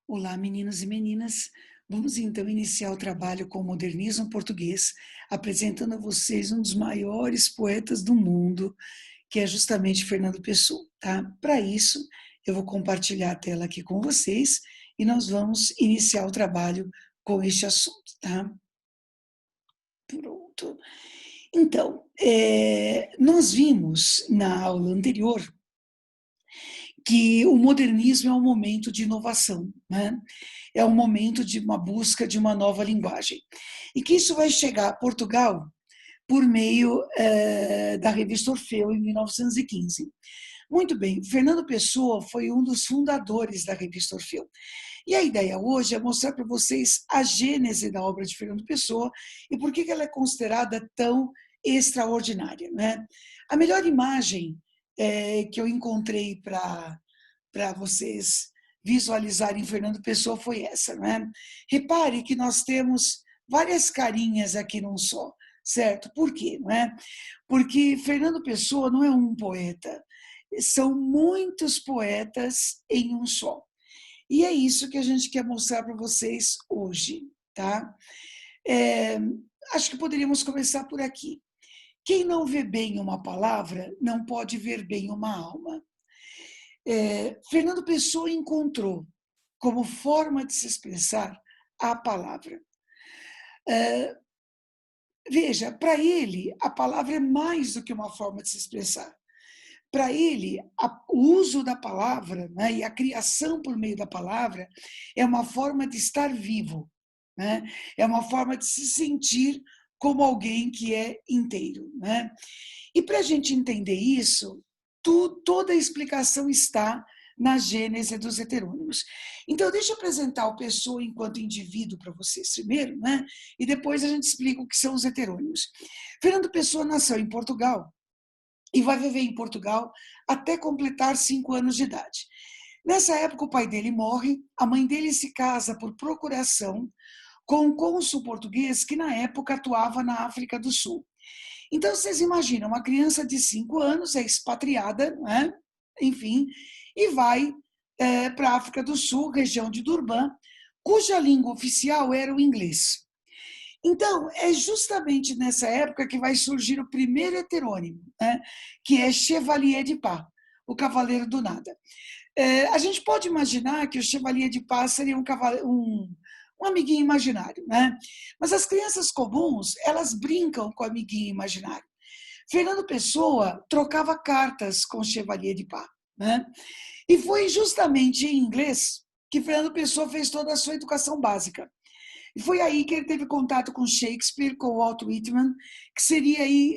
Olá, meninos e meninas. Vamos então iniciar o trabalho com o modernismo português, apresentando a vocês um dos maiores poetas do mundo, que é justamente Fernando Pessoa, tá? Para isso, eu vou compartilhar a tela aqui com vocês e nós vamos iniciar o trabalho com este assunto, tá? Pronto. Então, nós vimos na aula anterior que o modernismo é um momento de inovação, né? É um momento de uma busca de uma nova linguagem. E que isso vai chegar a Portugal por meio da revista Orfeu, em 1915. Muito bem, Fernando Pessoa foi um dos fundadores da revista Orfeu. E a ideia hoje é mostrar para vocês a gênese da obra de Fernando Pessoa e por que ela é considerada tão extraordinária, né? A melhor imagem que eu encontrei para vocês visualizarem Fernando Pessoa foi essa, né? Repare que nós temos várias carinhas aqui num só, certo? Por quê, não é? Porque Fernando Pessoa não é um poeta, são muitos poetas em um só. E é isso que a gente quer mostrar para vocês hoje, tá? É, acho que poderíamos começar por aqui. Quem não vê bem uma palavra não pode ver bem uma alma. Fernando Pessoa encontrou como forma de se expressar a palavra. Veja, para ele, a palavra é mais do que uma forma de se expressar. Para ele, o uso da palavra, né, e a criação por meio da palavra é uma forma de estar vivo, né? É uma forma de se sentir como alguém que é inteiro, né? E para a gente entender isso, toda a explicação está na gênese dos heterônimos. Então, deixa eu apresentar o Pessoa enquanto indivíduo para vocês primeiro, né? E depois a gente explica o que são os heterônimos. Fernando Pessoa nasceu em Portugal e vai viver em Portugal até completar 5 anos de idade. Nessa época, o pai dele morre, a mãe dele se casa por procuração com um cônsul português que, na época, atuava na África do Sul. Então, vocês imaginam, uma criança de 5 anos é expatriada, né? Enfim, e vai para a África do Sul, região de Durban, cuja língua oficial era o inglês. Então, é justamente nessa época que vai surgir o primeiro heterônimo, né? Que é Chevalier de Pá, o Cavaleiro do Nada. A gente pode imaginar que o Chevalier de Pá seria um amiguinho imaginário, né? Mas as crianças comuns, elas brincam com o amiguinho imaginário. Fernando Pessoa trocava cartas com o Chevalier de Pá, né? E foi justamente em inglês que Fernando Pessoa fez toda a sua educação básica. E foi aí que ele teve contato com Shakespeare, com Walt Whitman, que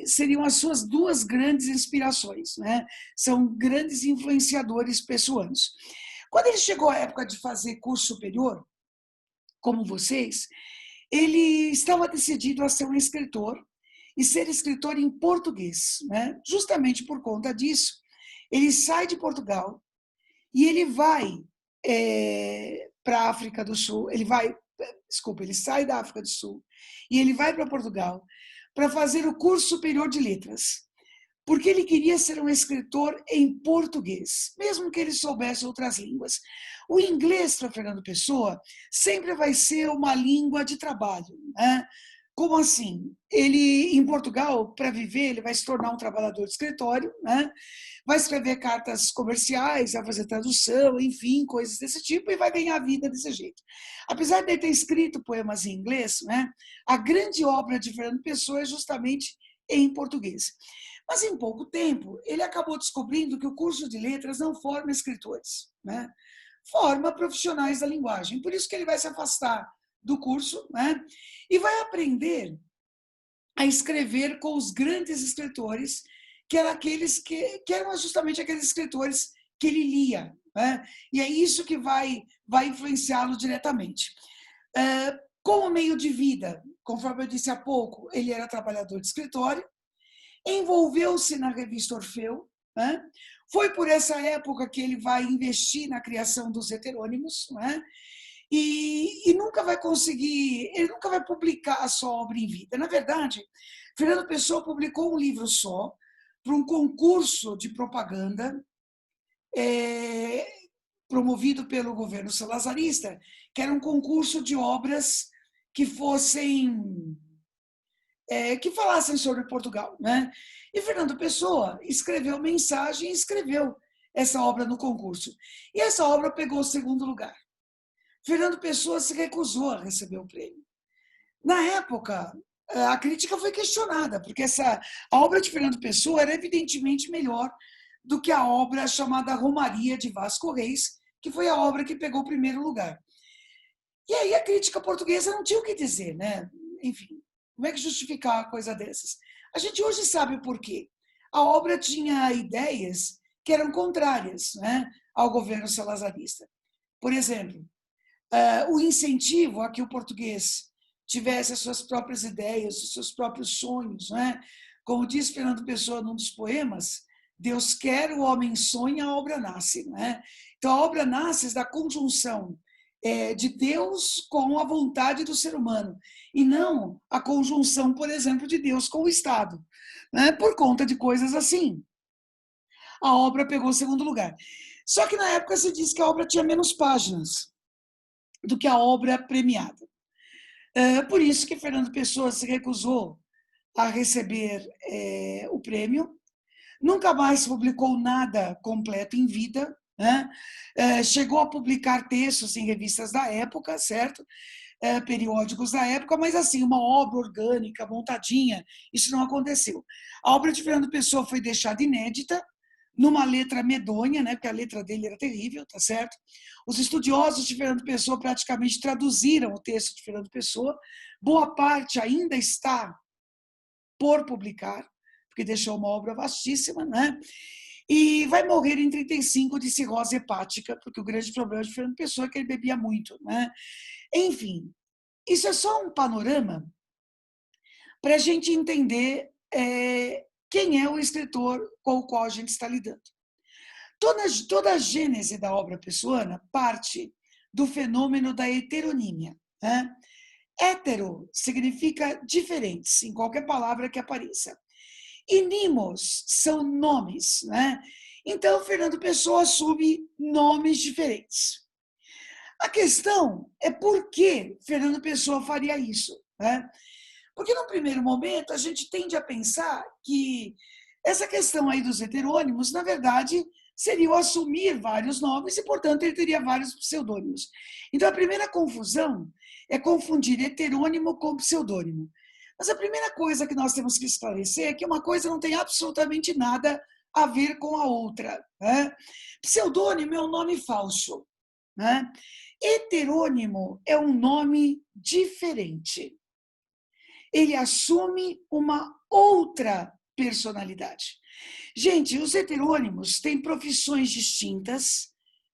seriam as suas duas grandes inspirações, né? São grandes influenciadores pessoanos. Quando ele chegou à época de fazer curso superior, como vocês, ele estava decidido a ser um escritor e ser escritor em português, né? Justamente por conta disso, ele sai de Portugal e ele vai para a África do Sul, ele sai da África do Sul e ele vai para Portugal para fazer o curso superior de letras, porque ele queria ser um escritor em português, mesmo que ele soubesse outras línguas. O inglês para Fernando Pessoa sempre vai ser uma língua de trabalho, né? Como assim? Ele, em Portugal, para viver, ele vai se tornar um trabalhador de escritório, né? Vai escrever cartas comerciais, vai fazer tradução, enfim, coisas desse tipo, e vai ganhar a vida desse jeito. Apesar de ele ter escrito poemas em inglês, né, a grande obra de Fernando Pessoa é justamente em português. Mas em pouco tempo, ele acabou descobrindo que o curso de letras não forma escritores, né? Forma profissionais da linguagem. Por isso que ele vai se afastar do curso, né? E vai aprender a escrever com os grandes escritores, que eram aqueles que eram justamente aqueles escritores que ele lia, né? E é isso que vai influenciá-lo diretamente. Como meio de vida, conforme eu disse há pouco, ele era trabalhador de escritório, envolveu-se na revista Orfeu, né? Foi por essa época que ele vai investir na criação dos heterônimos, né? E nunca vai conseguir, ele nunca vai publicar a sua obra em vida. Na verdade, Fernando Pessoa publicou um livro só para um concurso de propaganda promovido pelo governo salazarista, que era um concurso de obras que fossem que falassem sobre Portugal, né? E Fernando Pessoa escreveu mensagem, escreveu essa obra no concurso. E essa obra pegou o segundo lugar. Fernando Pessoa se recusou a receber o prêmio. Na época, a crítica foi questionada, porque a obra de Fernando Pessoa era evidentemente melhor do que a obra chamada Romaria de Vasco Reis, que foi a obra que pegou o primeiro lugar. E aí a crítica portuguesa não tinha o que dizer, né? Enfim, como é que justificar uma coisa dessas? A gente hoje sabe o porquê. A obra tinha ideias que eram contrárias, né, ao governo salazarista. Por exemplo, o incentivo a que o português tivesse as suas próprias ideias, os seus próprios sonhos, né? Como diz Fernando Pessoa num dos poemas, Deus quer, o homem sonha, a obra nasce, né? Então a obra nasce da conjunção de Deus com a vontade do ser humano, e não a conjunção, por exemplo, de Deus com o Estado, né? Por conta de coisas assim. A obra pegou o segundo lugar. Só que na época se diz que a obra tinha menos páginas do que a obra premiada. Por isso que Fernando Pessoa se recusou a receber o prêmio, nunca mais publicou nada completo em vida, né? Chegou a publicar textos em revistas da época, certo? Periódicos da época, mas assim, uma obra orgânica, montadinha, isso não aconteceu. A obra de Fernando Pessoa foi deixada inédita, numa letra medonha, né, porque a letra dele era terrível, tá certo? Os estudiosos de Fernando Pessoa praticamente traduziram o texto de Fernando Pessoa, boa parte ainda está por publicar, porque deixou uma obra vastíssima, né? E vai morrer em 35 de cirrose hepática, porque o grande problema de Fernando Pessoa é que ele bebia muito, né? Enfim, isso é só um panorama para a gente entender quem é o escritor com o qual a gente está lidando. Toda a gênese da obra pessoana parte do fenômeno da heteronímia, né? Hétero significa diferentes, em qualquer palavra que apareça. E nimos são nomes, né? Então, Fernando Pessoa assume nomes diferentes. A questão é por que Fernando Pessoa faria isso, né? Porque, no primeiro momento, a gente tende a pensar que essa questão aí dos heterônimos, na verdade, seria o assumir vários nomes e, portanto, ele teria vários pseudônimos. Então, a primeira confusão é confundir heterônimo com pseudônimo. Mas a primeira coisa que nós temos que esclarecer é que uma coisa não tem absolutamente nada a ver com a outra, né? Pseudônimo é um nome falso, né? Heterônimo é um nome diferente. Ele assume uma outra personalidade. Gente, os heterônimos têm profissões distintas,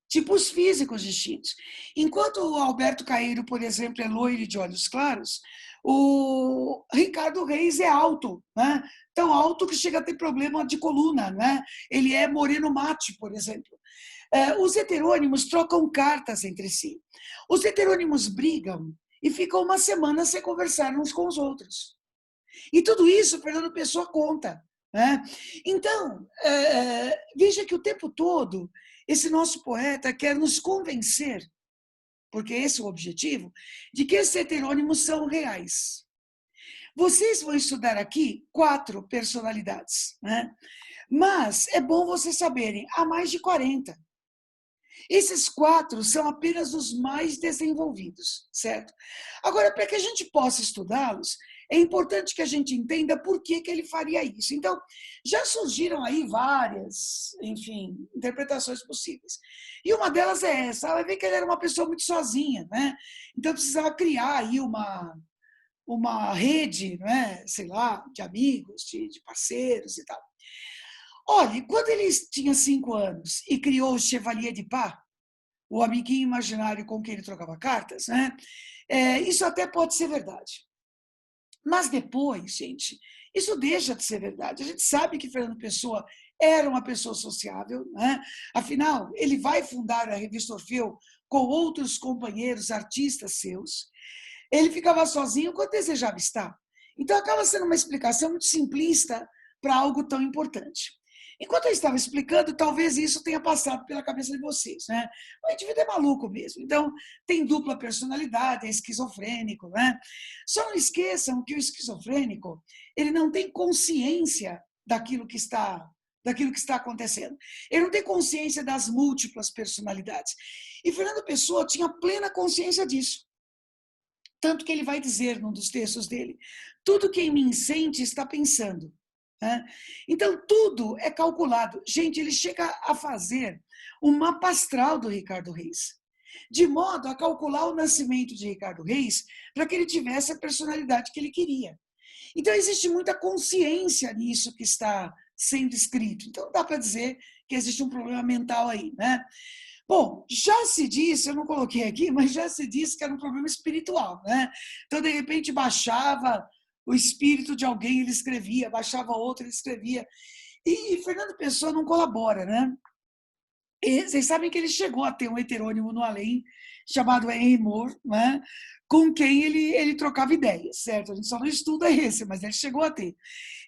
tipos físicos distintos. Enquanto o Alberto Caeiro, por exemplo, é loiro e de olhos claros, o Ricardo Reis é alto, né? Tão alto que chega a ter problema de coluna, né? Ele é moreno mate, por exemplo. Os heterônimos trocam cartas entre si. Os heterônimos brigam e ficam uma semana sem conversar uns com os outros. E tudo isso Fernando Pessoa conta, né? Então, veja que o tempo todo esse nosso poeta quer nos convencer, porque esse é o objetivo, de que esses heterônimos são reais. Vocês vão estudar aqui 4 personalidades, né? Mas é bom vocês saberem, há mais de 40. Esses 4 são apenas os mais desenvolvidos, certo? Agora, para que a gente possa estudá-los, é importante que a gente entenda por que ele faria isso. Então, já surgiram aí várias, enfim, interpretações possíveis. E uma delas é essa, ela vê que ele era uma pessoa muito sozinha, né? Então, precisava criar aí uma rede, né? Sei lá, de amigos, de parceiros e tal. Olha, quando ele tinha 5 anos e criou o Chevalier de Pas, o amiguinho imaginário com quem ele trocava cartas, né? Isso até pode ser verdade. Mas depois, gente, isso deixa de ser verdade. A gente sabe que Fernando Pessoa era uma pessoa sociável, né? Afinal, ele vai fundar a revista Orfeu com outros companheiros artistas seus. Ele ficava sozinho quando desejava estar. Então, acaba sendo uma explicação muito simplista para algo tão importante. Enquanto eu estava explicando, talvez isso tenha passado pela cabeça de vocês, né? O indivíduo é maluco mesmo. Então, tem dupla personalidade, é esquizofrênico, né? Só não esqueçam que o esquizofrênico, ele não tem consciência daquilo que está acontecendo. Ele não tem consciência das múltiplas personalidades. E Fernando Pessoa tinha plena consciência disso. Tanto que ele vai dizer num dos textos dele, tudo que em mim sente está pensando. Né? Então, tudo é calculado. Gente, ele chega a fazer um mapa astral do Ricardo Reis, de modo a calcular o nascimento de Ricardo Reis para que ele tivesse a personalidade que ele queria. Então, existe muita consciência nisso que está sendo escrito. Então, dá para dizer que existe um problema mental aí, né? Bom, já se disse, eu não coloquei aqui, mas já se disse que era um problema espiritual, né? Então, de repente, baixava o espírito de alguém, ele escrevia, baixava outro, ele escrevia. E Fernando Pessoa não colabora, né? E vocês sabem que ele chegou a ter um heterônimo no além, chamado Henry Moore, né? Com quem ele trocava ideias, certo? A gente só não estuda esse, mas ele chegou a ter.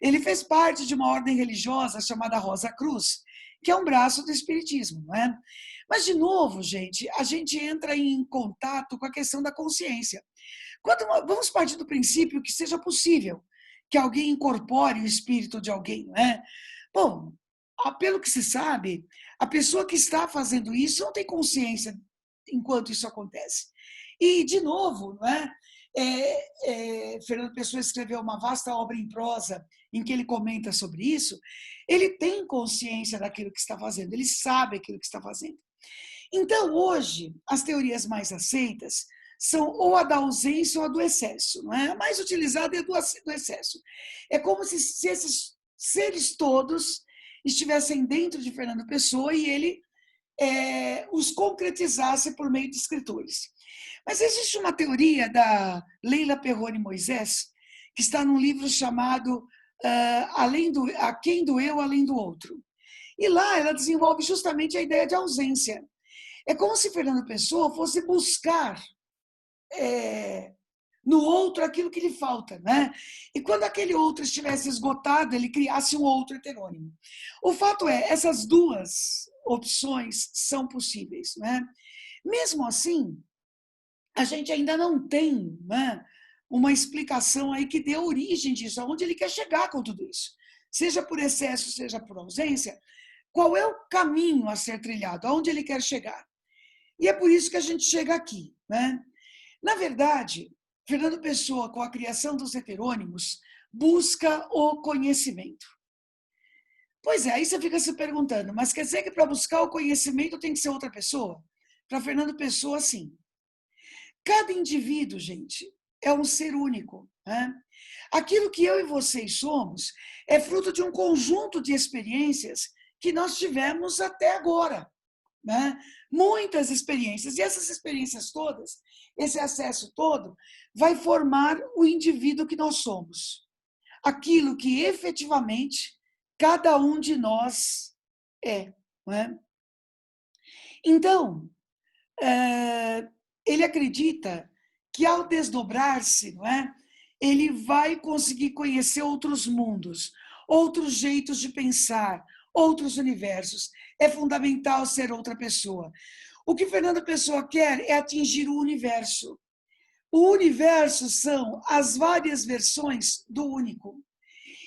Ele fez parte de uma ordem religiosa chamada Rosa Cruz, que é um braço do espiritismo, não é? Mas, de novo, gente, a gente entra em contato com a questão da consciência. Vamos partir do princípio que seja possível que alguém incorpore o espírito de alguém, não é? Bom, pelo que se sabe, a pessoa que está fazendo isso não tem consciência enquanto isso acontece. E, de novo, não é? Fernando Pessoa escreveu uma vasta obra em prosa em que ele comenta sobre isso. Ele tem consciência daquilo que está fazendo, ele sabe aquilo que está fazendo. Então, hoje, as teorias mais aceitas são ou a da ausência ou a do excesso. Não é? A mais utilizada é a do excesso. É como se esses seres todos estivessem dentro de Fernando Pessoa e ele os concretizasse por meio de escritores. Mas existe uma teoria da Leila Perrone Moisés, que está num livro chamado A Quem Doeu Além do Outro. E lá ela desenvolve justamente a ideia de ausência. É como se Fernando Pessoa fosse buscar no outro aquilo que lhe falta, né? E quando aquele outro estivesse esgotado, ele criasse um outro heterônimo. O fato é, essas duas opções são possíveis, né? Mesmo assim, a gente ainda não tem, né, uma explicação aí que dê origem disso, aonde ele quer chegar com tudo isso. Seja por excesso, seja por ausência, qual é o caminho a ser trilhado, aonde ele quer chegar. E é por isso que a gente chega aqui, né? Na verdade, Fernando Pessoa, com a criação dos heterônimos, busca o conhecimento. Pois é, aí você fica se perguntando, mas quer dizer que para buscar o conhecimento tem que ser outra pessoa? Para Fernando Pessoa, sim. Cada indivíduo, gente, é um ser único, né? Aquilo que eu e vocês somos é fruto de um conjunto de experiências que nós tivemos até agora, né? Muitas experiências, e essas experiências todas, esse acesso todo, vai formar o indivíduo que nós somos. Aquilo que efetivamente cada um de nós é. Não é? Então, ele acredita que ao desdobrar-se, não é? Ele vai conseguir conhecer outros mundos, outros jeitos de pensar, outros universos. É fundamental ser outra pessoa. O que Fernando Pessoa quer é atingir o universo. O universo são as várias versões do único.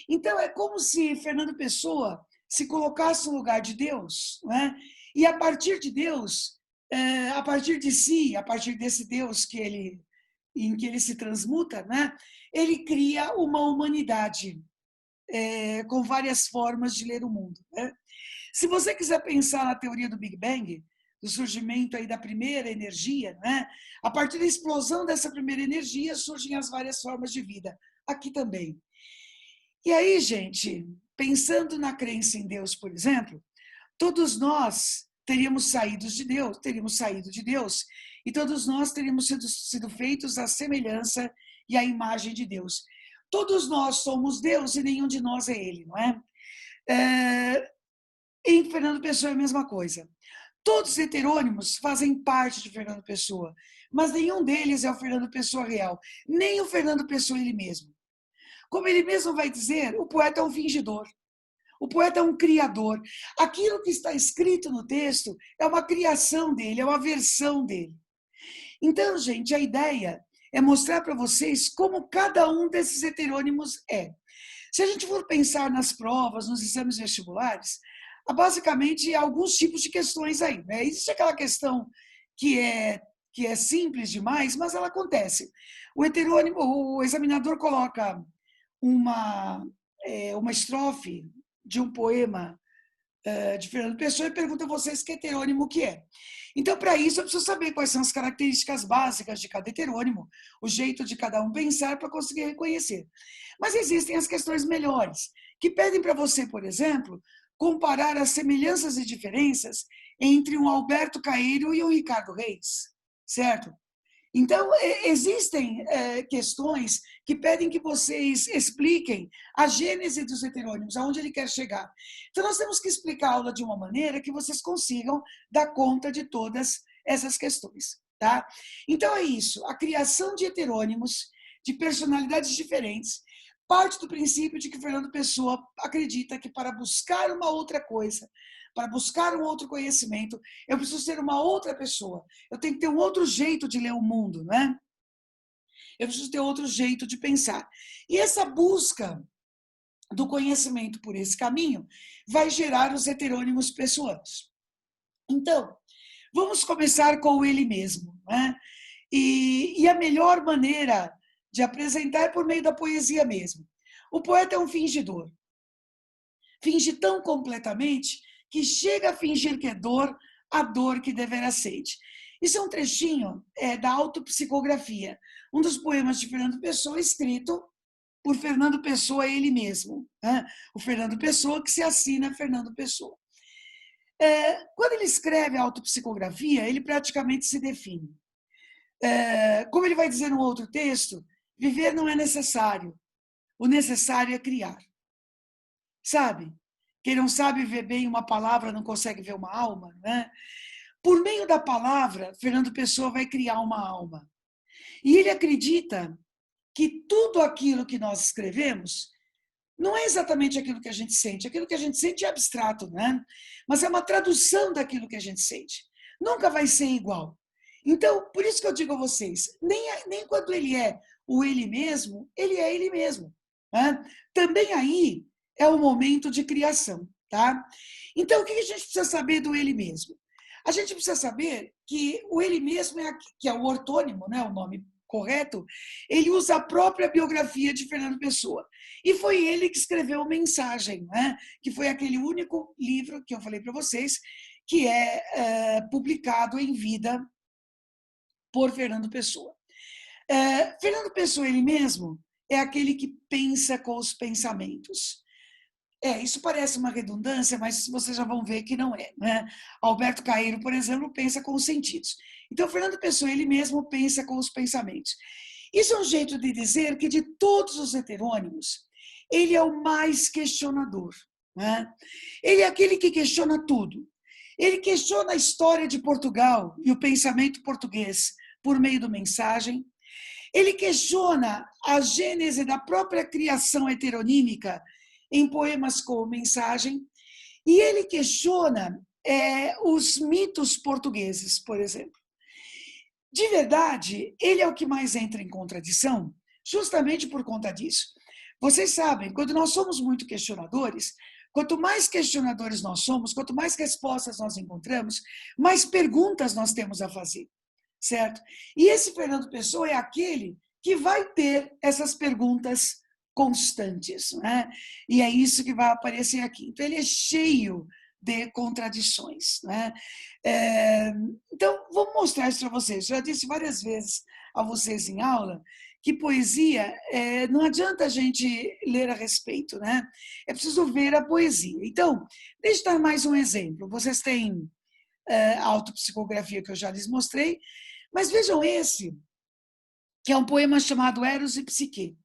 Então, é como se Fernando Pessoa se colocasse no lugar de Deus, não é? E a partir de Deus, a partir de si, a partir desse Deus em que ele se transmuta, né? Ele cria uma humanidade com várias formas de ler o mundo. Né? Se você quiser pensar na teoria do Big Bang, do surgimento aí da primeira energia, né? A partir da explosão dessa primeira energia surgem as várias formas de vida. Aqui também. E aí, gente, pensando na crença em Deus, por exemplo, todos nós teríamos saído de Deus, e todos nós teríamos sido feitos à semelhança e à imagem de Deus. Todos nós somos Deus e nenhum de nós é Ele, não é? Em Fernando Pessoa é a mesma coisa. Todos os heterônimos fazem parte de Fernando Pessoa, mas nenhum deles é o Fernando Pessoa real, nem o Fernando Pessoa ele mesmo. Como ele mesmo vai dizer, o poeta é um fingidor. O poeta é um criador. Aquilo que está escrito no texto é uma criação dele, é uma versão dele. Então, gente, a ideia é mostrar para vocês como cada um desses heterônimos é. Se a gente for pensar nas provas, nos exames vestibulares, há basicamente alguns tipos de questões aí, né? Existe aquela questão que é simples demais, mas ela acontece. O heterônimo, o examinador coloca uma estrofe de um poema de Fernando Pessoa e pergunta a vocês que heterônimo que é. Então, para isso, eu preciso saber quais são as características básicas de cada heterônimo, o jeito de cada um pensar para conseguir reconhecer. Mas existem as questões melhores, que pedem para você, por exemplo, comparar as semelhanças e diferenças entre um Alberto Caeiro e um Ricardo Reis, certo? Então, existem questões que pedem que vocês expliquem a gênese dos heterônimos, aonde ele quer chegar. Então, nós temos que explicar a aula de uma maneira que vocês consigam dar conta de todas essas questões. Tá? Então, é isso. A criação de heterônimos, de personalidades diferentes, parte do princípio de que Fernando Pessoa acredita que para buscar uma outra coisa, para buscar um outro conhecimento, eu preciso ser uma outra pessoa. Eu tenho que ter um outro jeito de ler o mundo, né? Eu preciso ter outro jeito de pensar. E essa busca do conhecimento por esse caminho vai gerar os heterônimos pessoanos. Então, vamos começar com ele mesmo, né? E a melhor maneira de apresentar é por meio da poesia mesmo. O poeta é um fingidor. Finge tão completamente que chega a fingir que é dor, a dor que devera sente. Isso é um trechinho da autopsicografia, um dos poemas de Fernando Pessoa, escrito por Fernando Pessoa ele mesmo. Né? O Fernando Pessoa que se assina Fernando Pessoa. Quando ele escreve a autopsicografia, ele praticamente se define. Como ele vai dizer no outro texto, viver não é necessário, o necessário é criar. Sabe? Quem não sabe ver bem uma palavra não consegue ver uma alma, né? Por meio da palavra, Fernando Pessoa vai criar uma alma. E ele acredita que tudo aquilo que nós escrevemos não é exatamente aquilo que a gente sente. Aquilo que a gente sente é abstrato, né? Mas é uma tradução daquilo que a gente sente. Nunca vai ser igual. Então, por isso que eu digo a vocês, nem quando ele é o ele mesmo, ele é ele mesmo. Né? Também aí é o momento de criação, tá? Então, o que a gente precisa saber do ele mesmo? A gente precisa saber que o ele mesmo que é o ortônimo, né, o nome correto, ele usa a própria biografia de Fernando Pessoa. E foi ele que escreveu Mensagem, né, que foi aquele único livro que eu falei para vocês, que é publicado em vida por Fernando Pessoa. Fernando Pessoa, ele mesmo, é aquele que pensa com os pensamentos. Isso parece uma redundância, mas vocês já vão ver que não é. Né? Alberto Caeiro, por exemplo, pensa com os sentidos. Então, Fernando Pessoa, ele mesmo pensa com os pensamentos. Isso é um jeito de dizer que de todos os heterônimos, ele é o mais questionador. Né? Ele é aquele que questiona tudo. Ele questiona a história de Portugal e o pensamento português por meio do Mensagem. Ele questiona a gênese da própria criação heteronímica em poemas como Mensagem, e ele questiona os mitos portugueses, por exemplo. De verdade, ele é o que mais entra em contradição, justamente por conta disso. Vocês sabem, quando nós somos muito questionadores, quanto mais questionadores nós somos, quanto mais respostas nós encontramos, mais perguntas nós temos a fazer, certo? E esse Fernando Pessoa é aquele que vai ter essas perguntas constantes, né? E é isso que vai aparecer aqui. Então, ele é cheio de contradições, né? Então, vou mostrar isso para vocês. Já disse várias vezes a vocês em aula que poesia, não adianta a gente ler a respeito, né? É preciso ver a poesia. Então, deixa eu dar mais um exemplo. Vocês têm a autopsicografia que eu já lhes mostrei, mas vejam esse, que é um poema chamado Eros e Psique.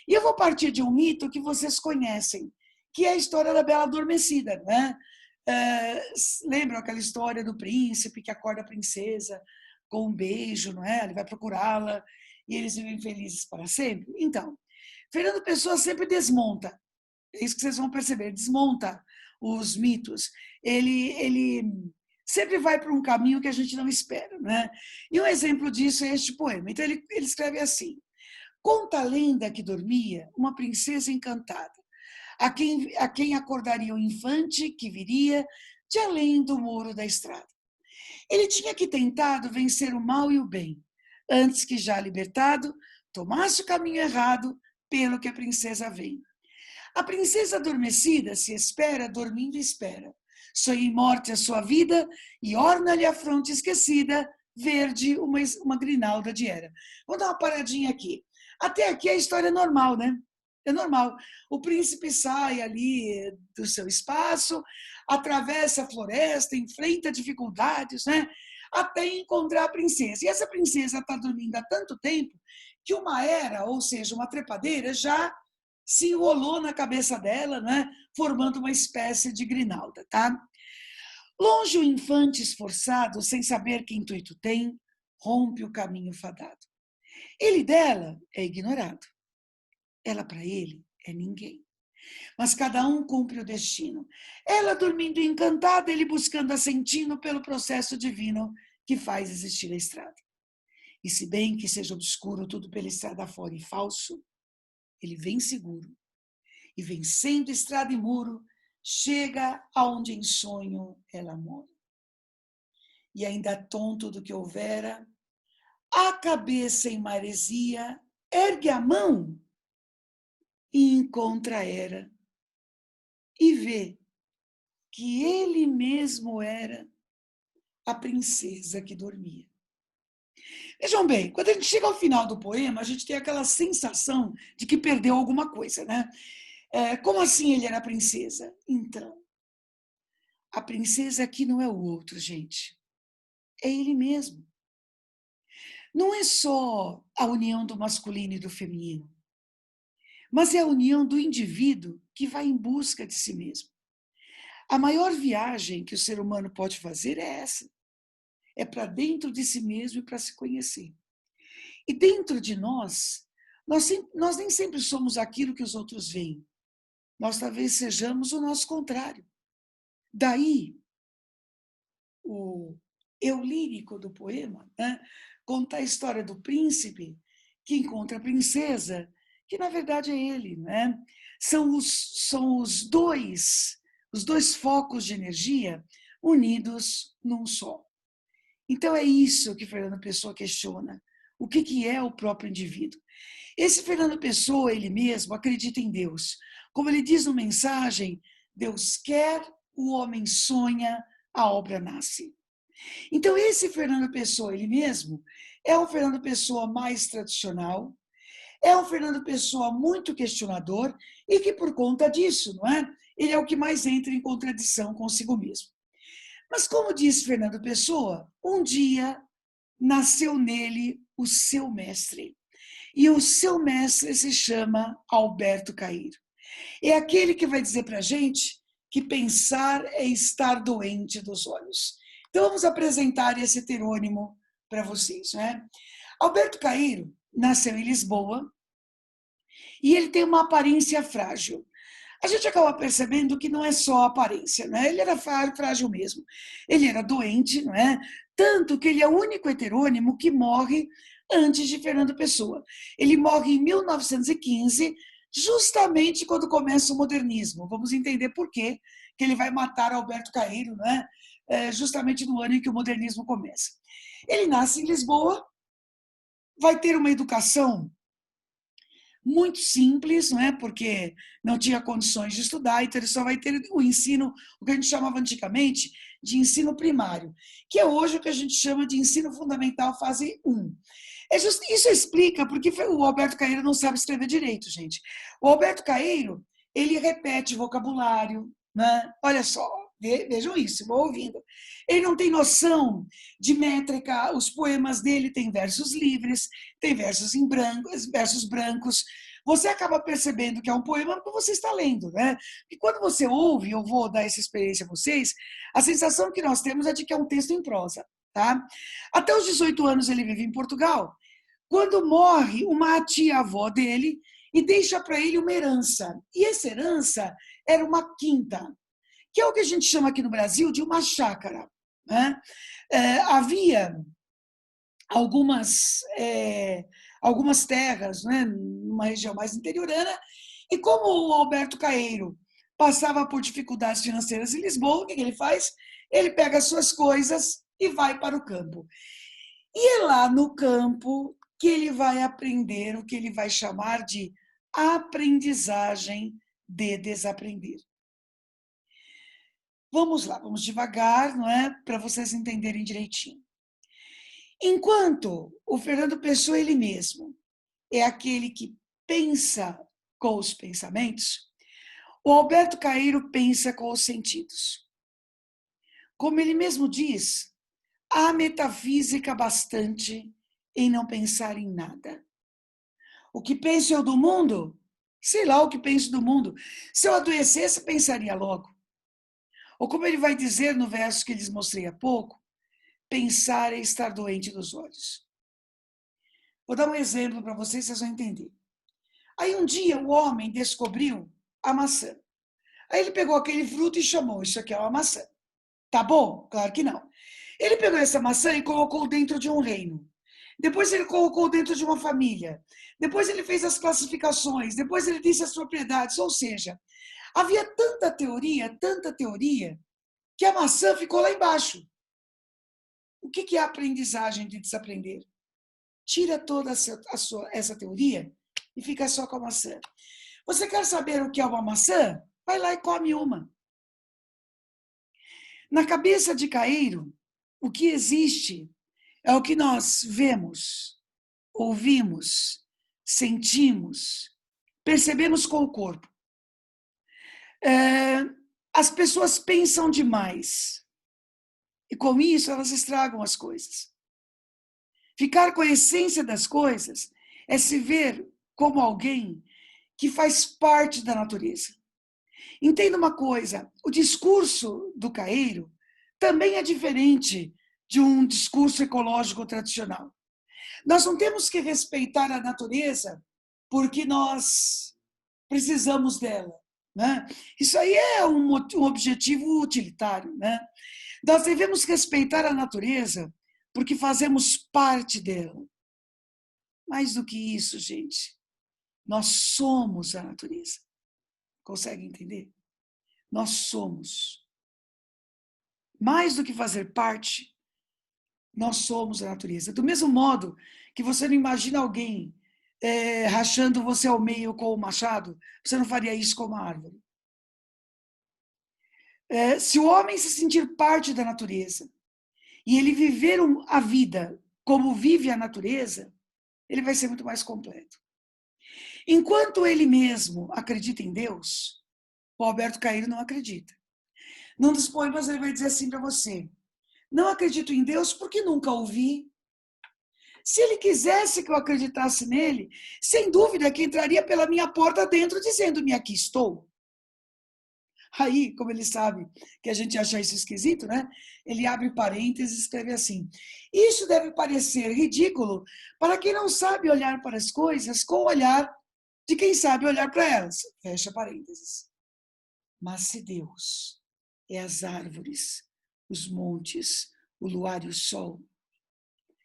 E eu vou partir de um mito que vocês conhecem, que é a história da Bela Adormecida, né? Lembram aquela história do príncipe que acorda a princesa com um beijo, não é? Ele vai procurá-la e eles vivem felizes para sempre? Então, Fernando Pessoa sempre desmonta É isso que vocês vão perceber, desmonta os mitos. Ele sempre vai para um caminho que a gente não espera, né? E um exemplo disso é este poema. Então ele escreve assim: conta a lenda que dormia uma princesa encantada, a quem acordaria o infante que viria de além do muro da estrada. Ele tinha que tentado vencer o mal e o bem, antes que já libertado, tomasse o caminho errado pelo que a princesa vem. A princesa adormecida se espera, dormindo espera. Sonha em morte a sua vida e orna-lhe a fronte esquecida, verde uma grinalda de era. Vou dar uma paradinha aqui. Até aqui a história é normal, né? É normal. O príncipe sai ali do seu espaço, atravessa a floresta, enfrenta dificuldades, né? Até encontrar a princesa. E essa princesa está dormindo há tanto tempo que uma era, ou seja, uma trepadeira, já se enrolou na cabeça dela, né? Formando uma espécie de grinalda, tá? Longe o infante esforçado, sem saber que intuito tem, rompe o caminho fadado. Ele dela é ignorado. Ela para ele é ninguém. Mas cada um cumpre o destino. Ela dormindo encantada, ele buscando assentindo pelo processo divino que faz existir a estrada. E se bem que seja obscuro tudo pela estrada fora e falso, ele vem seguro. E vencendo estrada e muro, chega aonde em sonho ela mora. E ainda tonto do que houvera, a cabeça em maresia, ergue a mão e encontra a era. E vê que ele mesmo era a princesa que dormia. Vejam bem, quando a gente chega ao final do poema, a gente tem aquela sensação de que perdeu alguma coisa, né? Como assim ele era a princesa? Então, a princesa aqui não é o outro, gente. É ele mesmo. Não é só a união do masculino e do feminino, mas é a união do indivíduo que vai em busca de si mesmo. A maior viagem que o ser humano pode fazer é essa. É para dentro de si mesmo e para se conhecer. E dentro de nós nem sempre somos aquilo que os outros veem. Nós talvez sejamos o nosso contrário. Daí, o eu lírico do poema, né, conta a história do príncipe que encontra a princesa, que na verdade é ele. Né? São os dois focos de energia unidos num só. Então é isso que Fernando Pessoa questiona. O que é o próprio indivíduo? Esse Fernando Pessoa, ele mesmo, acredita em Deus. Como ele diz no Mensagem, Deus quer, o homem sonha, a obra nasce. Então esse Fernando Pessoa, ele mesmo, é um Fernando Pessoa mais tradicional, é um Fernando Pessoa muito questionador e que por conta disso, não é? Ele é o que mais entra em contradição consigo mesmo. Mas como disse Fernando Pessoa, um dia nasceu nele o seu mestre. E o seu mestre se chama Alberto Caeiro. É aquele que vai dizer para a gente que pensar é estar doente dos olhos. Então vamos apresentar esse heterônimo para vocês. Né? Alberto Caeiro nasceu em Lisboa e ele tem uma aparência frágil. A gente acaba percebendo que não é só aparência, né? Ele era frágil mesmo. Ele era doente, não é? Tanto que ele é o único heterônimo que morre antes de Fernando Pessoa. Ele morre em 1915, justamente quando começa o modernismo. Vamos entender por quê que ele vai matar Alberto Caeiro, né? Justamente no ano em que o modernismo começa. Ele nasce em Lisboa, vai ter uma educação muito simples, não é? Porque não tinha condições de estudar, então ele só vai ter o ensino, o que a gente chamava antigamente de ensino primário, que é hoje o que a gente chama de ensino fundamental fase 1. Isso explica porque o Alberto Caeiro não sabe escrever direito, gente. O Alberto Caeiro, ele repete vocabulário, né? Olha só, vejam isso, vou ouvindo. Ele não tem noção de métrica, os poemas dele têm versos livres, tem versos em branco, versos brancos. Você acaba percebendo que é um poema porque você está lendo, né? E quando você ouve, eu vou dar essa experiência a vocês, a sensação que nós temos é de que é um texto em prosa, tá? Até os 18 anos ele vive em Portugal. Quando morre uma tia-avó dele, e deixa para ele uma herança. E essa herança era uma quinta, que é o que a gente chama aqui no Brasil de uma chácara, né? Havia algumas terras, né, numa região mais interiorana, e como o Alberto Caeiro passava por dificuldades financeiras em Lisboa, o que ele faz? Ele pega as suas coisas e vai para o campo. E é lá no campo que ele vai aprender o que ele vai chamar de aprendizagem de desaprender. Vamos lá, vamos devagar, não é? Para vocês entenderem direitinho. Enquanto o Fernando Pessoa ele mesmo é aquele que pensa com os pensamentos, o Alberto Caeiro pensa com os sentidos. Como ele mesmo diz, há metafísica bastante em não pensar em nada. O que penso eu do mundo? Sei lá o que penso do mundo. Se eu adoecesse, pensaria logo. Ou como ele vai dizer no verso que lhes mostrei há pouco, pensar é estar doente dos olhos. Vou dar um exemplo para vocês, vocês vão entender. Aí um dia o homem descobriu a maçã. Aí ele pegou aquele fruto e chamou, isso aqui é uma maçã. Tá bom? Claro que não. Ele pegou essa maçã e colocou dentro de um reino. Depois ele colocou dentro de uma família. Depois ele fez as classificações. Depois ele disse as propriedades. Ou seja, havia tanta teoria, que a maçã ficou lá embaixo. O que é a aprendizagem de desaprender? Tira toda essa teoria e fica só com a maçã. Você quer saber o que é uma maçã? Vai lá e come uma. Na cabeça de Caeiro, o que existe é o que nós vemos, ouvimos, sentimos, percebemos com o corpo. As pessoas pensam demais e com isso elas estragam as coisas. Ficar com a essência das coisas é se ver como alguém que faz parte da natureza. Entenda uma coisa, o discurso do Caeiro também é diferente de um discurso ecológico tradicional. Nós não temos que respeitar a natureza porque nós precisamos dela, né? Isso aí é um objetivo utilitário, né? Nós devemos respeitar a natureza porque fazemos parte dela. Mais do que isso, gente, nós somos a natureza. Consegue entender? Nós somos. Mais do que fazer parte, nós somos a natureza. Do mesmo modo que você não imagina alguém rachando você ao meio com o machado, você não faria isso com uma árvore. Se o homem se sentir parte da natureza e ele viver a vida como vive a natureza, ele vai ser muito mais completo. Enquanto ele mesmo acredita em Deus, o Alberto Caeiro não acredita. Num dos poemas ele vai dizer assim para você: não acredito em Deus porque nunca ouvi. Se ele quisesse que eu acreditasse nele, sem dúvida que entraria pela minha porta dentro dizendo-me aqui estou. Aí, como ele sabe que a gente acha isso esquisito, né? Ele abre parênteses e escreve assim: isso deve parecer ridículo para quem não sabe olhar para as coisas com o olhar de quem sabe olhar para elas. Fecha parênteses. Mas se Deus é as árvores, os montes, o luar e o sol,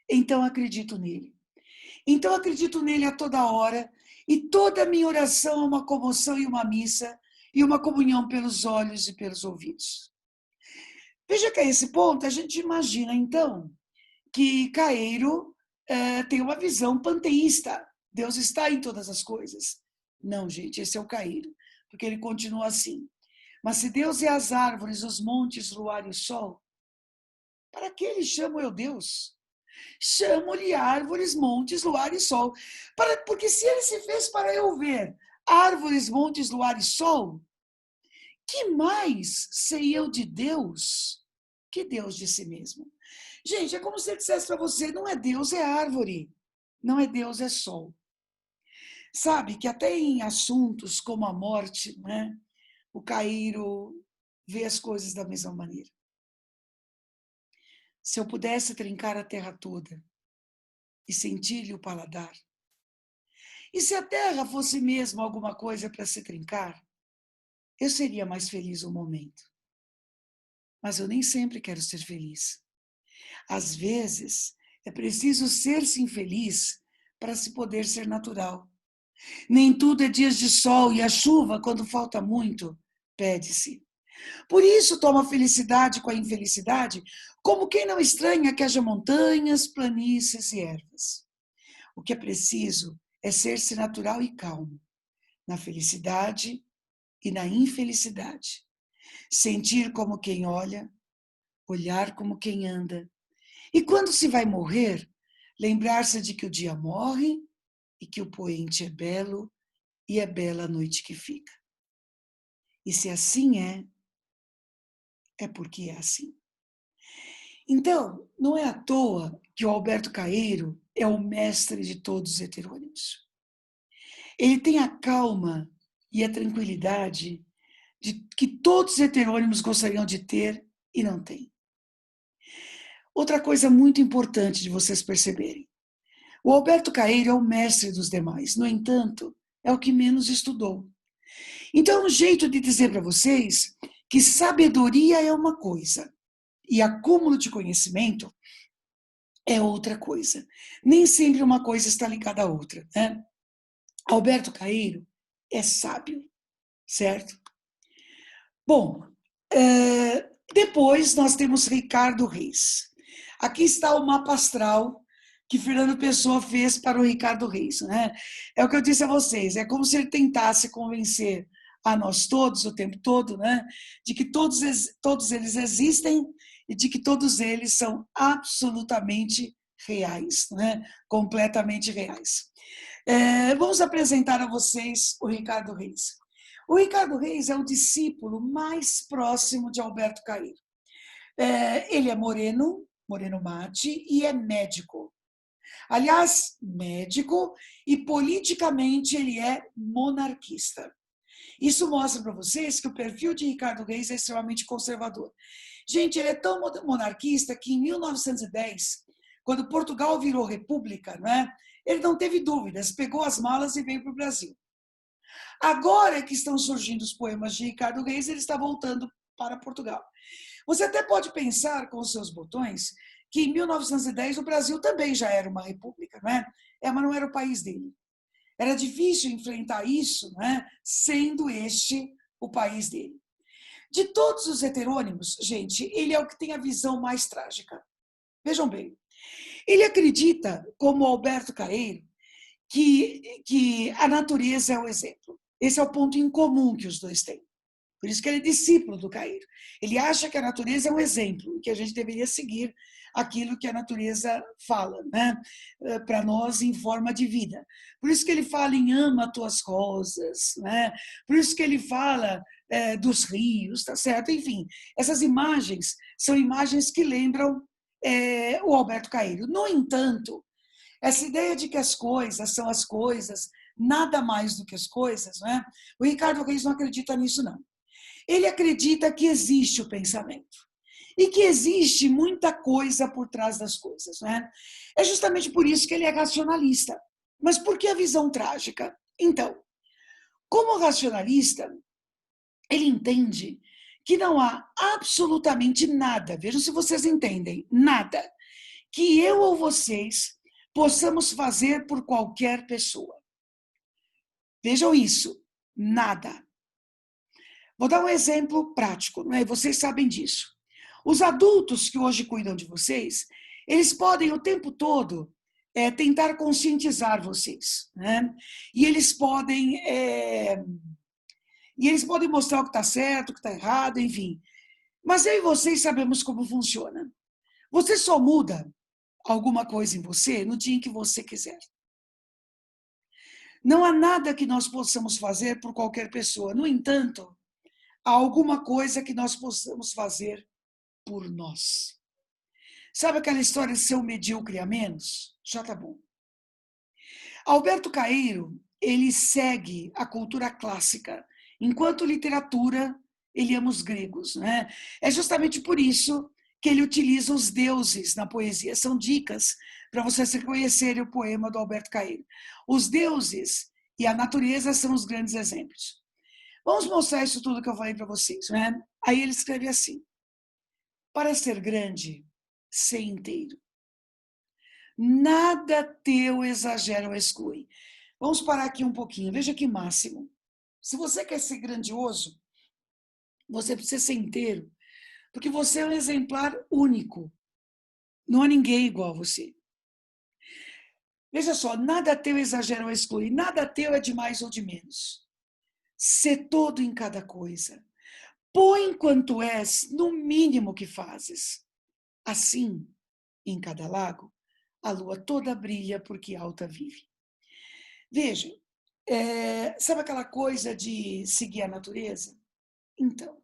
então acredito nele. Então acredito nele a toda hora, e toda a minha oração é uma comoção e uma missa, e uma comunhão pelos olhos e pelos ouvidos. Veja que a esse ponto a gente imagina, então, que Caeiro tem uma visão panteísta. Deus está em todas as coisas. Não, gente, esse é o Caeiro, porque ele continua assim. Mas se Deus é as árvores, os montes, o luar e o sol, para que ele chama eu Deus? Chamo-lhe árvores, montes, luar e sol. Porque se ele se fez para eu ver árvores, montes, luar e sol, que mais sei eu de Deus que Deus de si mesmo? Gente, é como se ele dissesse para você, não é Deus, é árvore. Não é Deus, é sol. Sabe que até em assuntos como a morte, né, o Cairo vê as coisas da mesma maneira. Se eu pudesse trincar a terra toda e sentir-lhe o paladar, E se a terra fosse mesmo alguma coisa para se trincar, eu seria mais feliz um momento. Mas eu nem sempre quero ser feliz. Às vezes, é preciso ser-se infeliz para se poder ser natural. Nem tudo é dias de sol e a chuva, quando falta muito, pede-se. Por isso, toma a felicidade com a infelicidade, como quem não estranha que haja montanhas, planícies e ervas. O que é preciso é ser-se natural e calmo, na felicidade e na infelicidade. Sentir como quem olha, olhar como quem anda. E quando se vai morrer, lembrar-se de que o dia morre e que o poente é belo e é bela a noite que fica. E se assim é porque é assim. Então, não é à toa que o Alberto Caeiro é o mestre de todos os heterônimos. Ele tem a calma e a tranquilidade de que todos os heterônimos gostariam de ter e não têm. Outra coisa muito importante de vocês perceberem. O Alberto Caeiro é o mestre dos demais, no entanto, é o que menos estudou. Então, é um jeito de dizer para vocês que sabedoria é uma coisa e acúmulo de conhecimento é outra coisa. Nem sempre uma coisa está ligada à outra, né? Alberto Caeiro é sábio, certo? Bom, depois nós temos Ricardo Reis. Aqui está o mapa astral que Fernando Pessoa fez para o Ricardo Reis, né? É o que eu disse a vocês, é como se ele tentasse convencer a nós todos, o tempo todo, né, de que todos eles existem e de que todos eles são absolutamente reais, né, completamente reais. Vamos apresentar a vocês o Ricardo Reis. O Ricardo Reis é o discípulo mais próximo de Alberto Caeiro. Ele é moreno mate, e é médico. Aliás, médico e politicamente ele é monarquista. Isso mostra para vocês que o perfil de Ricardo Reis é extremamente conservador. Gente, ele é tão monarquista que em 1910, quando Portugal virou república, né, ele não teve dúvidas, pegou as malas e veio para o Brasil. Agora que estão surgindo os poemas de Ricardo Reis, ele está voltando para Portugal. Você até pode pensar com os seus botões que em 1910 o Brasil também já era uma república, não é? Mas não era o país dele. Era difícil enfrentar isso, não é? Sendo este o país dele. De todos os heterônimos, gente, ele é o que tem a visão mais trágica. Vejam bem, ele acredita, como Alberto Caeiro, que a natureza é o exemplo. Esse é o ponto em comum que os dois têm. Por isso que ele é discípulo do Caeiro. Ele acha que a natureza é um exemplo, que a gente deveria seguir aquilo que a natureza fala, né, para nós em forma de vida. Por isso que ele fala em ama tuas rosas, né? Por isso que ele fala dos rios, tá certo? Enfim, essas imagens são imagens que lembram o Alberto Caeiro. No entanto, essa ideia de que as coisas são as coisas, nada mais do que as coisas, né? O Ricardo Reis não acredita nisso, não. Ele acredita que existe o pensamento e que existe muita coisa por trás das coisas, né? É justamente por isso que ele é racionalista. Mas por que a visão trágica? Então, como racionalista, ele entende que não há absolutamente nada, vejam se vocês entendem, nada, que eu ou vocês possamos fazer por qualquer pessoa. Vejam isso, nada. Vou dar um exemplo prático, né? Vocês sabem disso. Os adultos que hoje cuidam de vocês, eles podem o tempo todo tentar conscientizar vocês, né? E eles podem mostrar o que está certo, o que está errado, enfim. Mas eu e vocês sabemos como funciona. Você só muda alguma coisa em você no dia em que você quiser. Não há nada que nós possamos fazer por qualquer pessoa. No entanto, há alguma coisa que nós possamos fazer por nós. Sabe aquela história de ser um medíocre a menos? Já tá bom. Alberto Caeiro, ele segue a cultura clássica, enquanto literatura, ele ama os gregos, né? É justamente por isso que ele utiliza os deuses na poesia, são dicas para vocês reconhecerem o poema do Alberto Caeiro. Os deuses e a natureza são os grandes exemplos. Vamos mostrar isso tudo que eu falei para vocês, né? Aí ele escreve assim: para ser grande, ser inteiro. Nada teu exagera ou exclui. Vamos parar aqui um pouquinho. Veja que máximo. Se você quer ser grandioso, você precisa ser inteiro, porque você é um exemplar único. Não há ninguém igual a você. Veja só, nada teu exagera ou exclui, nada teu é de mais ou de menos. Sê todo em cada coisa. Põe quanto és no mínimo que fazes. Assim, em cada lago, a lua toda brilha porque alta vive. Veja, sabe aquela coisa de seguir a natureza? Então,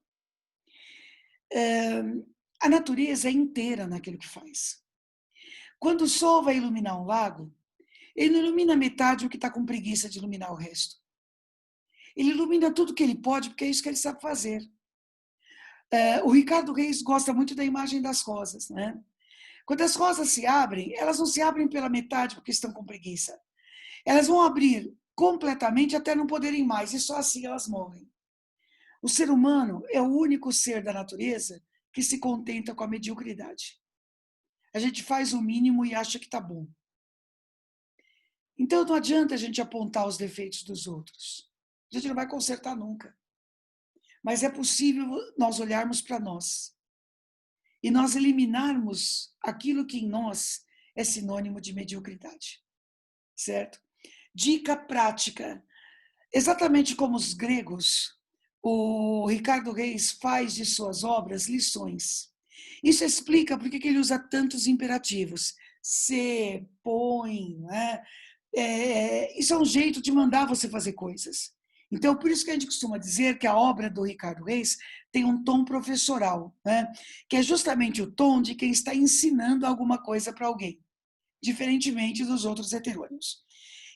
a natureza é inteira naquilo que faz. Quando o sol vai iluminar um lago, ele não ilumina metade o que está com preguiça de iluminar o resto. Ele ilumina tudo que ele pode, porque é isso que ele sabe fazer. O Ricardo Reis gosta muito da imagem das rosas, né? Quando as rosas se abrem, elas não se abrem pela metade porque estão com preguiça. Elas vão abrir completamente até não poderem mais, e só assim elas morrem. O ser humano é o único ser da natureza que se contenta com a mediocridade. A gente faz o mínimo e acha que está bom. Então não adianta a gente apontar os defeitos dos outros. A gente não vai consertar nunca. Mas é possível nós olharmos para nós e nós eliminarmos aquilo que em nós é sinônimo de mediocridade. Certo? Dica prática. Exatamente como os gregos, o Ricardo Reis faz de suas obras lições. Isso explica por que ele usa tantos imperativos. Se, põe, né? Isso é um jeito de mandar você fazer coisas. Então, por isso que a gente costuma dizer que a obra do Ricardo Reis tem um tom professoral, né? Que é justamente o tom de quem está ensinando alguma coisa para alguém, diferentemente dos outros heterônimos.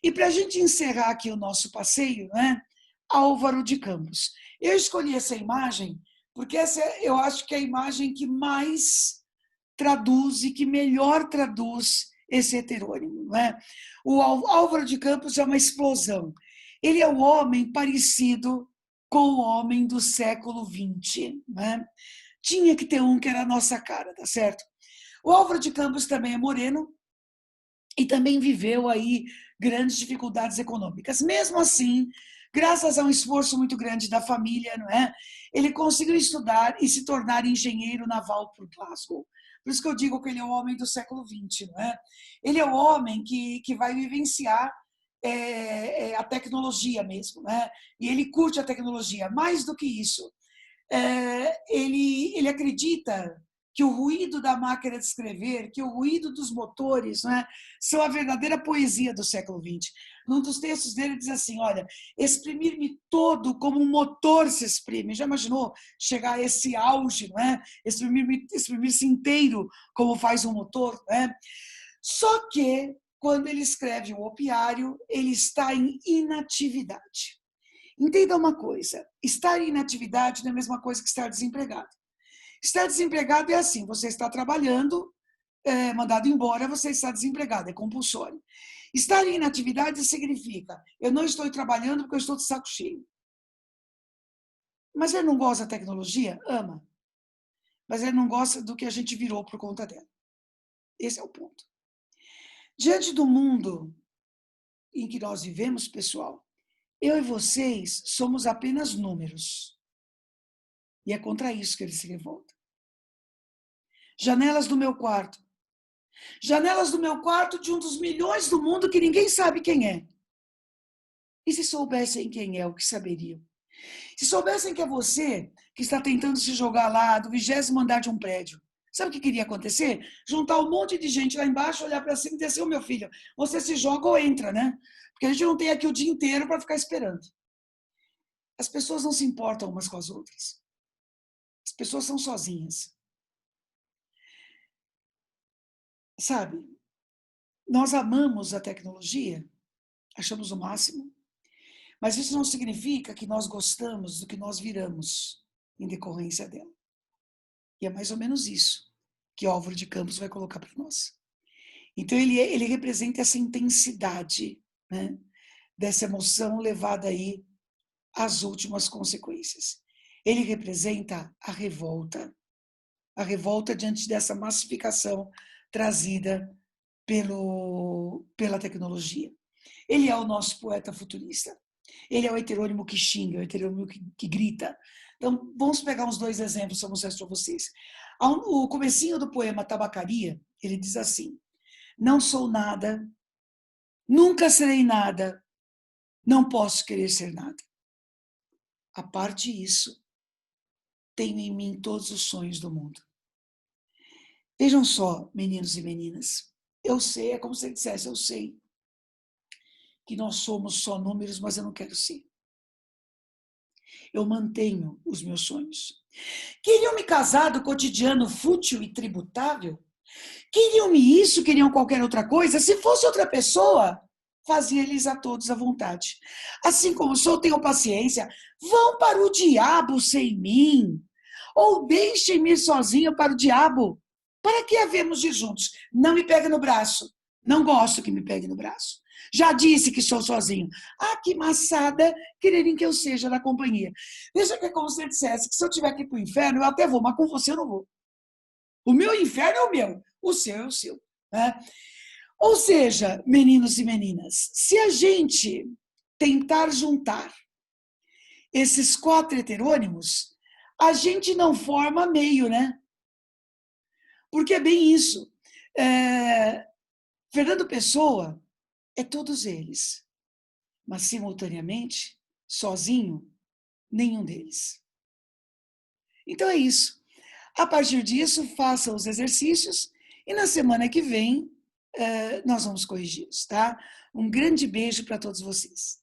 E para a gente encerrar aqui o nosso passeio, né? Álvaro de Campos. Eu escolhi essa imagem porque essa eu acho que é a imagem que mais traduz e que melhor traduz esse heterônimo. Né? O Álvaro de Campos é uma explosão. Ele é o homem parecido com o homem do século XX. Né? Tinha que ter um que era a nossa cara, tá certo? O Álvaro de Campos também é moreno e também viveu aí grandes dificuldades econômicas. Mesmo assim, graças a um esforço muito grande da família, não é? Ele conseguiu estudar e se tornar engenheiro naval por Glasgow. Por isso que eu digo que ele é o homem do século XX, não é? Ele é o homem que vai vivenciar a tecnologia mesmo, né? E ele curte a tecnologia. Mais do que isso, ele acredita que o ruído da máquina de escrever, que o ruído dos motores, né, são a verdadeira poesia do século XX. Num dos textos dele diz assim, olha, exprimir-me todo como um motor se exprime. Já imaginou chegar a esse auge, não é? Exprimir-se inteiro como faz um motor, né? Só que, quando ele escreve o Opiário, ele está em inatividade. Entenda uma coisa, estar em inatividade não é a mesma coisa que estar desempregado. Estar desempregado é assim, você está trabalhando, mandado embora, você está desempregado, é compulsório. Estar em inatividade significa, eu não estou trabalhando porque eu estou de saco cheio. Mas ele não gosta da tecnologia? Ama. Mas ele não gosta do que a gente virou por conta dela. Esse é o ponto. Diante do mundo em que nós vivemos, pessoal, eu e vocês somos apenas números. E é contra isso que ele se revolta. Janelas do meu quarto. Janelas do meu quarto de um dos milhões do mundo que ninguém sabe quem é. E se soubessem quem é, o que saberiam? Se soubessem que é você que está tentando se jogar lá do 20º andar de um prédio, sabe o que queria acontecer? Juntar um monte de gente lá embaixo, olhar para cima e dizer assim, ô meu filho, você se joga ou entra, né? Porque a gente não tem aqui o dia inteiro para ficar esperando. As pessoas não se importam umas com as outras. As pessoas são sozinhas. Sabe, nós amamos a tecnologia, achamos o máximo, mas isso não significa que nós gostamos do que nós viramos em decorrência dela. E é mais ou menos isso que Álvaro de Campos vai colocar para nós. Então, ele representa essa intensidade, né, dessa emoção levada aí às últimas consequências. Ele representa a revolta diante dessa massificação trazida pela tecnologia. Ele é o nosso poeta futurista. Ele é o heterônimo que xinga, o heterônimo que grita. Então, vamos pegar uns 2 exemplos que eu mostrar para vocês. O comecinho do poema Tabacaria, ele diz assim: não sou nada, nunca serei nada, não posso querer ser nada. A parte disso, tenho em mim todos os sonhos do mundo. Vejam só, meninos e meninas, eu sei, é como se ele dissesse, eu sei que nós somos só números, mas eu não quero ser. Eu mantenho os meus sonhos. Queriam me casar do cotidiano fútil e tributável? Queriam-me isso, queriam qualquer outra coisa? Se fosse outra pessoa, fazia-lhes a todos à vontade. Assim como sou, tenham paciência. Vão para o diabo sem mim. Ou deixem-me ir sozinho para o diabo. Para que havemos de ir juntos? Não me pegue no braço. Não gosto que me pegue no braço. Já disse que sou sozinho. Ah, que maçada quererem que eu seja da companhia. Veja que é como se ele dissesse que se eu tiver que ir para o inferno, eu até vou, mas com você eu não vou. O meu inferno é o meu, o seu é o seu. Né? Ou seja, meninos e meninas, se a gente tentar juntar esses 4 heterônimos, a gente não forma meio, né? Porque é bem isso. Fernando Pessoa é todos eles, mas simultaneamente, sozinho, nenhum deles. Então é isso. A partir disso, façam os exercícios e na semana que vem nós vamos corrigi-los, tá? Um grande beijo para todos vocês.